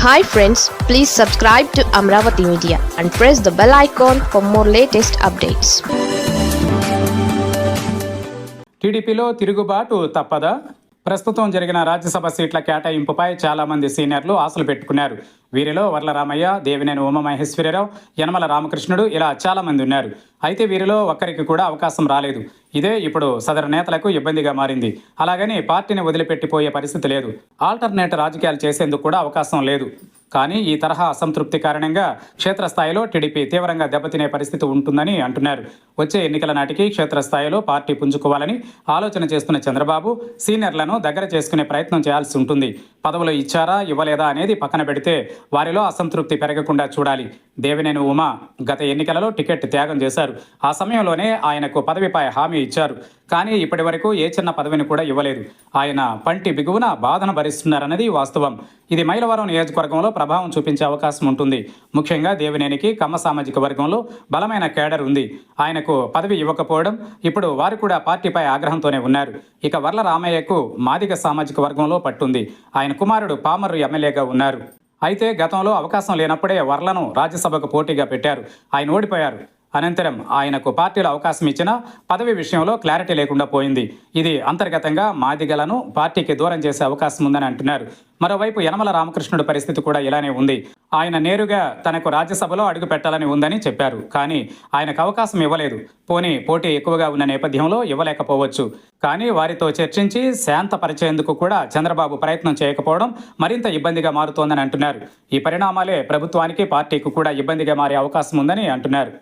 Hi friends, please subscribe to Amravati Media and press the bell icon for more latest updates. టీడీపీలో తిరుగుబాటు తప్పదా? ప్రస్తుతం జరిగిన రాజ్యసభ సీట్ల కేటాయింపుపై చాలామంది సీనియర్లు ఆశలు పెట్టుకున్నారు. వీరిలో వర్ల రామయ్య, దేవినేని ఉమామహేశ్వరరావు, యనమల రామకృష్ణుడు ఇలా చాలామంది ఉన్నారు. అయితే వీరిలో ఒక్కరికి కూడా అవకాశం రాలేదు. ఇదే ఇప్పుడు సదరు నేతలకు ఇబ్బందిగా మారింది. అలాగని పార్టీని వదిలిపెట్టిపోయే పరిస్థితి లేదు. ఆల్టర్నేట్ రాజకీయాలు చేసేందుకు కూడా అవకాశం లేదు. కానీ ఈ తరహా అసంతృప్తి కారణంగా క్షేత్రస్థాయిలో టీడీపీ తీవ్రంగా దెబ్బతినే పరిస్థితి ఉంటుందని అంటున్నారు. వచ్చే ఎన్నికల నాటికి క్షేత్రస్థాయిలో పార్టీ పుంజుకోవాలని ఆలోచన చేస్తున్న చంద్రబాబు సీనియర్లను దగ్గర చేసుకునే ప్రయత్నం చేయాల్సి ఉంటుంది. పదవులు ఇచ్చారా ఇవ్వలేదా అనేది పక్కన పెడితే వారిలో అసంతృప్తి పెరగకుండా చూడాలి. దేవినేని ఉమా గత ఎన్నికలలో టికెట్ త్యాగం చేశారు. ఆ సమయంలోనే ఆయనకు పదవిపై హామీ ఇచ్చారు. కానీ ఇప్పటి వరకు ఏ చిన్న పదవిని కూడా ఇవ్వలేదు. ఆయన పంటి బిగువున బాధను భరిస్తున్నారన్నది వాస్తవం. ఇది మైలవరం నియోజకవర్గంలో ప్రభావం చూపించే అవకాశం ఉంటుంది. ముఖ్యంగా దేవినేనికి కమ్మ సామాజిక వర్గంలో బలమైన కేడర్ ఉంది. ఆయనకు పదవి ఇవ్వకపోవడం ఇప్పుడు వారు కూడా పార్టీపై ఆగ్రహంతోనే ఉన్నారు. ఇక వర్ల రామయ్యకు మాదిగ సామాజిక వర్గంలో పట్టుంది. ఆయన కుమారుడు పామర్రు ఎమ్మెల్యేగా ఉన్నారు. అయితే గతంలో అవకాశం లేనప్పుడే వర్లను రాజ్యసభకు పోటీగా పెట్టారు. ఆయన ఓడిపోయారు. అనంతరం ఆయనకు పార్టీలో అవకాశం ఇచ్చినా పదవి విషయంలో క్లారిటీ లేకుండా పోయింది. ఇది అంతర్గతంగా మాదిగలను పార్టీకి దూరం చేసే అవకాశం ఉందని అంటున్నారు. మరోవైపు యనమల రామకృష్ణుడి పరిస్థితి కూడా ఇలానే ఉంది. ఆయన నేరుగా తనకు రాజ్యసభలో అడుగు పెట్టాలని ఉందని చెప్పారు. కానీ ఆయనకు అవకాశం ఇవ్వలేదు. పోటీ ఎక్కువగా ఉన్న నేపథ్యంలో ఇవ్వలేకపోవచ్చు. కానీ వారితో చర్చించి శాంతపరిచేందుకు కూడా చంద్రబాబు ప్రయత్నం చేయకపోవడం మరింత ఇబ్బందిగా మారుతోందని అంటున్నారు. ఈ పరిణామాలే ప్రభుత్వానికి పార్టీకి కూడా ఇబ్బందిగా మారే అవకాశం ఉందని అంటున్నారు.